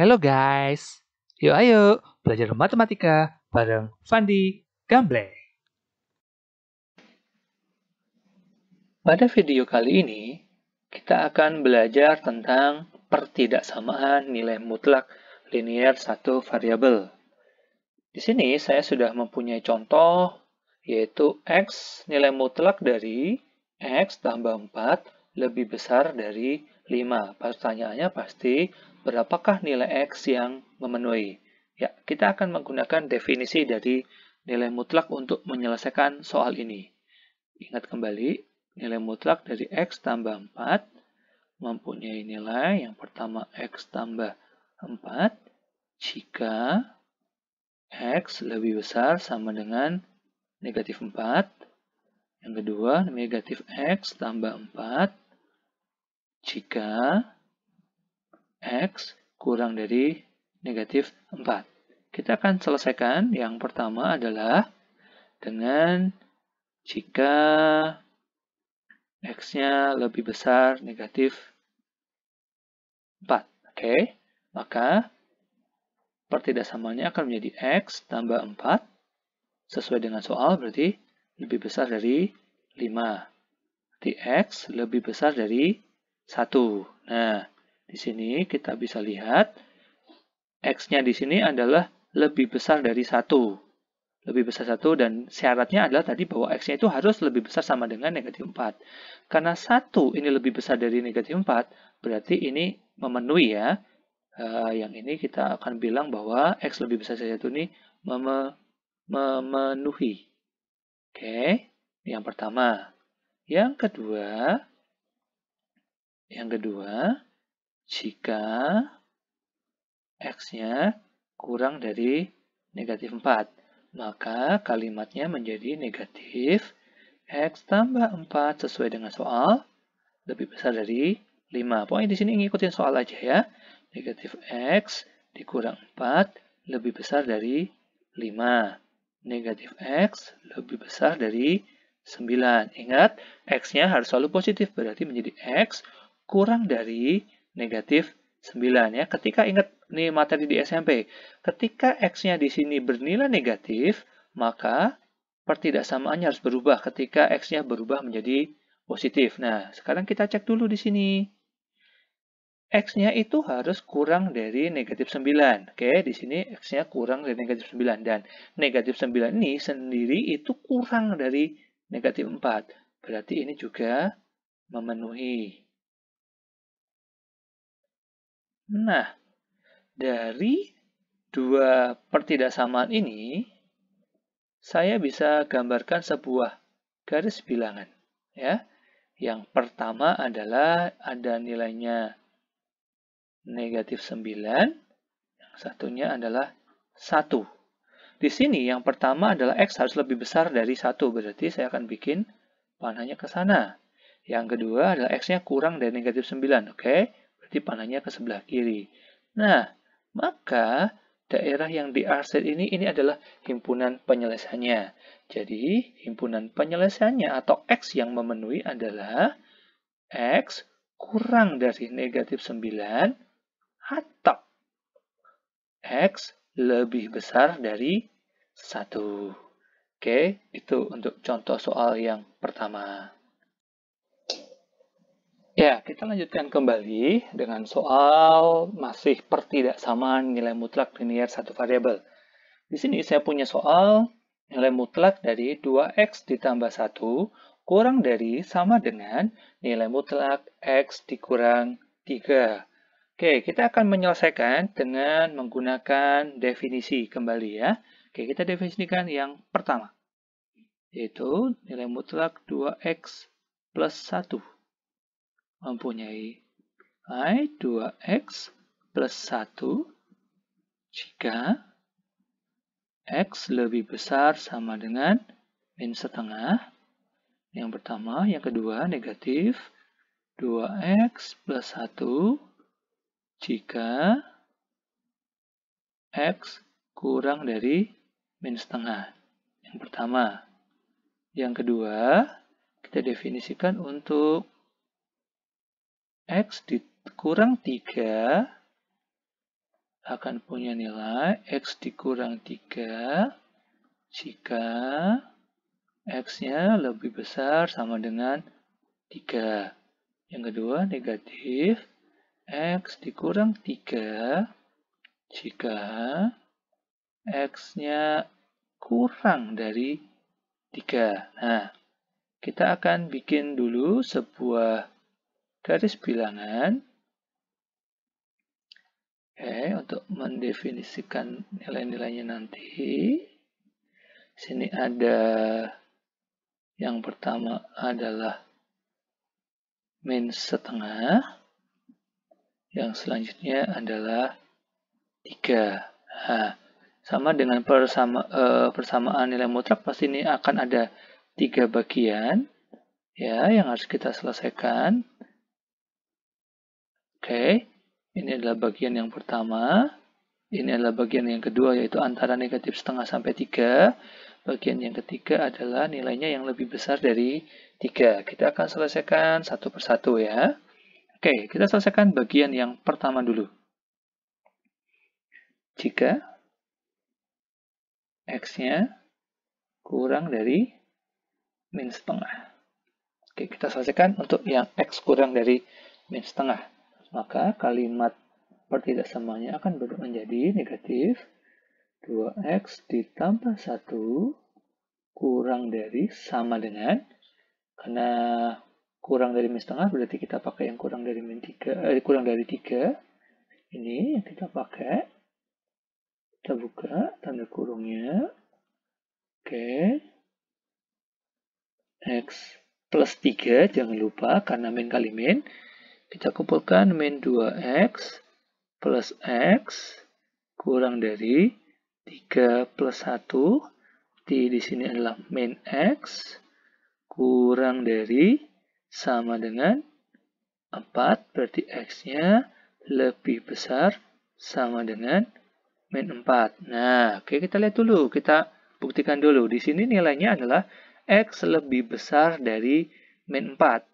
Halo guys, yuk ayo belajar matematika bareng Fandi Gamble. Pada video kali ini, kita akan belajar tentang pertidaksamaan nilai mutlak linier satu variabel. Di sini saya sudah mempunyai contoh, yaitu X nilai mutlak dari X tambah 4 lebih besar dari 5. Pertanyaannya pasti, berapakah nilai X yang memenuhi? Ya, kita akan menggunakan definisi dari nilai mutlak untuk menyelesaikan soal ini. Ingat kembali, nilai mutlak dari X tambah 4 mempunyai nilai yang pertama X tambah 4 jika X lebih besar sama dengan negatif 4. Yang kedua, negatif X tambah 4 jika X kurang dari negatif 4. Kita akan selesaikan. Yang pertama adalah dengan jika X-nya lebih besar negatif 4. Oke, maka pertidaksamaannya akan menjadi X tambah 4. Sesuai dengan soal berarti lebih besar dari 5. Berarti X lebih besar dari 1. Nah, di sini kita bisa lihat X-nya di sini adalah lebih besar dari 1. Lebih besar 1 dan syaratnya adalah tadi bahwa X-nya itu harus lebih besar sama dengan negatif 4. Karena 1 ini lebih besar dari negatif 4, berarti ini memenuhi ya. Yang ini kita akan bilang bahwa X lebih besar dari 1 ini memenuhi. Oke, yang pertama. Yang kedua, jika X-nya kurang dari negatif 4, maka kalimatnya menjadi negatif X tambah 4 sesuai dengan soal, lebih besar dari 5. Pokoknya di sini ngikutin soal aja ya. Negatif X dikurang 4 lebih besar dari 5. Negatif X lebih besar dari 9. Ingat, X-nya harus selalu positif, berarti menjadi X kurang dari negatif 9 ya. Ketika ingat nih materi di SMP, ketika X-nya di sini bernilai negatif, maka pertidaksamaannya harus berubah ketika X-nya berubah menjadi positif. Nah, sekarang kita cek dulu di sini. X-nya itu harus kurang dari negatif 9. Oke, di sini X-nya kurang dari negatif 9. Dan negatif 9 ini sendiri itu kurang dari negatif 4. Berarti ini juga memenuhi. Nah, dari dua pertidaksamaan ini, saya bisa gambarkan sebuah garis bilangan. Ya, yang pertama adalah ada nilainya negatif 9, yang satunya adalah 1. Di sini yang pertama adalah X harus lebih besar dari 1, berarti saya akan bikin panahnya ke sana. Yang kedua adalah X-nya kurang dari negatif 9, oke? Berarti panahnya ke sebelah kiri. Nah, maka daerah yang di R-set ini adalah himpunan penyelesaiannya. Jadi, himpunan penyelesaiannya atau X yang memenuhi adalah X kurang dari negatif 9 atau X lebih besar dari 1. Oke, itu untuk contoh soal yang pertama. Ya, kita lanjutkan kembali dengan soal masih pertidaksamaan nilai mutlak linier satu variabel. Di sini saya punya soal nilai mutlak dari 2X ditambah 1 kurang dari sama dengan nilai mutlak X dikurang 3. Oke, kita akan menyelesaikan dengan menggunakan definisi kembali ya. Oke, kita definisikan yang pertama, yaitu nilai mutlak 2X plus 1 mempunyai 2X plus 1 jika X lebih besar sama dengan min setengah. Yang pertama, yang kedua negatif 2X plus 1 jika X kurang dari min setengah. Yang pertama. Yang kedua, kita definisikan untuk X dikurang 3 akan punya nilai X dikurang 3 jika X-nya lebih besar sama dengan 3. Yang kedua, negatif X dikurang 3 jika X-nya kurang dari 3. Nah, kita akan bikin dulu sebuah garis bilangan. Oke, untuk mendefinisikan nilai-nilainya nanti. Sini ada yang pertama adalah min setengah. Yang selanjutnya adalah 3. Nah, sama dengan persamaan nilai mutlak, pasti ini akan ada 3 bagian ya yang harus kita selesaikan. Oke, ini adalah bagian yang pertama. Ini adalah bagian yang kedua, yaitu antara negatif setengah sampai 3. Bagian yang ketiga adalah nilainya yang lebih besar dari 3. Kita akan selesaikan satu persatu ya. Oke, kita selesaikan bagian yang pertama dulu. Jika X-nya kurang dari min setengah. Oke, kita selesaikan untuk yang X kurang dari min setengah. Maka kalimat pertidaksamanya akan berubah menjadi negatif 2X ditambah 1 kurang dari sama dengan, karena kurang dari min setengah berarti kita pakai yang kurang dari min 3, kurang dari 3. Ini yang kita pakai. Kita buka tanda kurungnya. Oke. X plus 3, jangan lupa karena min kali min. Kita kumpulkan min 2X plus X kurang dari 3 plus 1. Di sini adalah min X kurang dari sama dengan 4. Berarti X-nya lebih besar sama dengan min 4. Nah, oke, kita lihat dulu. Kita buktikan dulu. Di sini nilainya adalah X lebih besar dari min 4.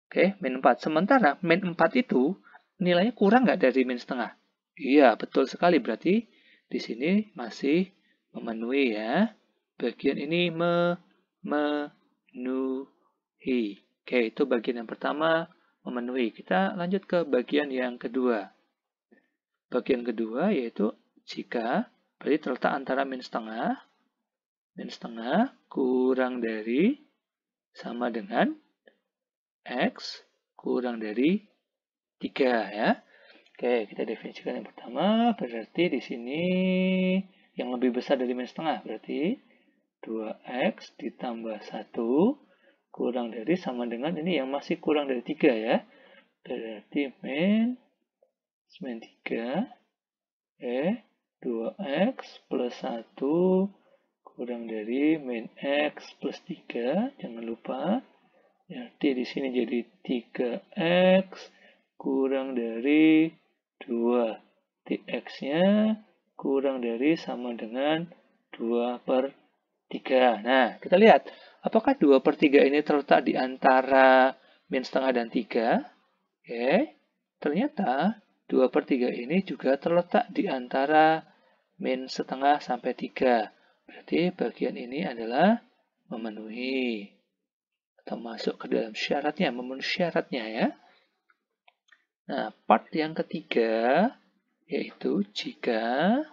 Oke, min 4. Sementara min 4 itu nilainya kurang nggak dari min setengah? Iya, betul sekali. Berarti di sini masih memenuhi ya. Bagian ini memenuhi. Oke, itu bagian yang pertama, memenuhi. Kita lanjut ke bagian yang kedua. Bagian kedua yaitu jika, berarti terletak antara min setengah kurang dari sama dengan X kurang dari 3 ya. Oke, kita definisikan yang pertama, berarti di sini yang lebih besar dari min setengah, berarti 2X ditambah 1 kurang dari sama dengan ini yang masih kurang dari 3 ya. Berarti min 3, 2X plus 1 kurang dari min X plus 3, jangan lupa. Jadi di sini jadi 3X kurang dari 2. X-nya kurang dari sama dengan 2 per 3. Nah, kita lihat. Apakah 2 per 3 ini terletak di antara min setengah dan 3? Oke. Ternyata 2 per 3 ini juga terletak di antara min setengah sampai 3. Berarti bagian ini adalah memenuhi. Atau masuk ke dalam syaratnya, memenuhi syaratnya ya. Nah, part yang ketiga, yaitu jika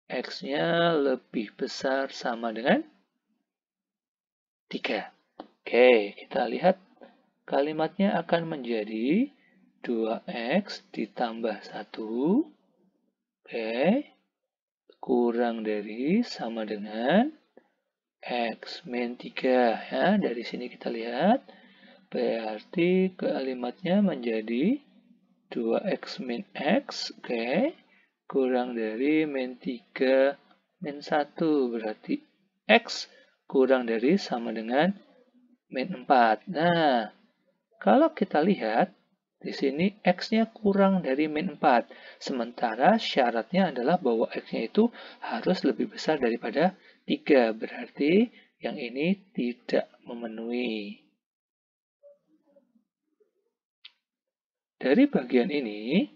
X-nya lebih besar sama dengan 3. Oke, kita lihat kalimatnya akan menjadi 2X ditambah 1. Oke, kurang dari sama dengan X min 3 ya. Dari sini kita lihat berarti kalimatnya menjadi 2X min X, oke, kurang dari min 3 min 1, berarti X kurang dari sama dengan min 4. Nah, kalau kita lihat di sini X-nya kurang dari min 4. Sementara syaratnya adalah bahwa X-nya itu harus lebih besar daripada 3. Berarti yang ini tidak memenuhi. Dari bagian ini,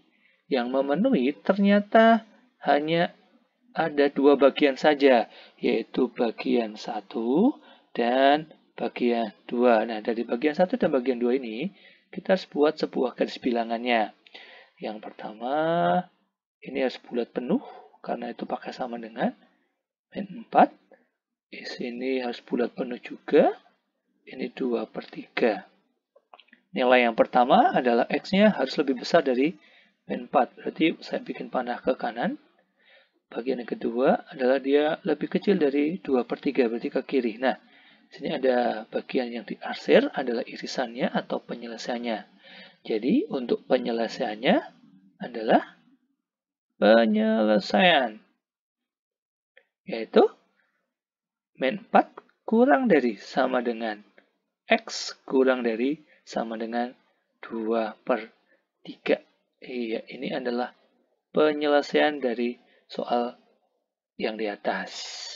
yang memenuhi ternyata hanya ada dua bagian saja, yaitu bagian 1 dan bagian 2. Nah, dari bagian 1 dan bagian 2 ini, kita harus buat sebuah garis bilangannya. Yang pertama, ini harus bulat penuh, karena itu pakai sama dengan min 4. Di sini harus bulat penuh juga, ini 2/3. Nilai yang pertama adalah X-nya harus lebih besar dari min 4. Berarti saya bikin panah ke kanan. Bagian yang kedua adalah dia lebih kecil dari 2/3, berarti ke kiri. Nah, sini ada bagian yang diarsir adalah irisannya atau penyelesaiannya. Jadi, untuk penyelesaiannya adalah penyelesaian, yaitu min 4 kurang dari sama dengan X kurang dari sama dengan 2/3. Iya, ini adalah penyelesaian dari soal yang di atas.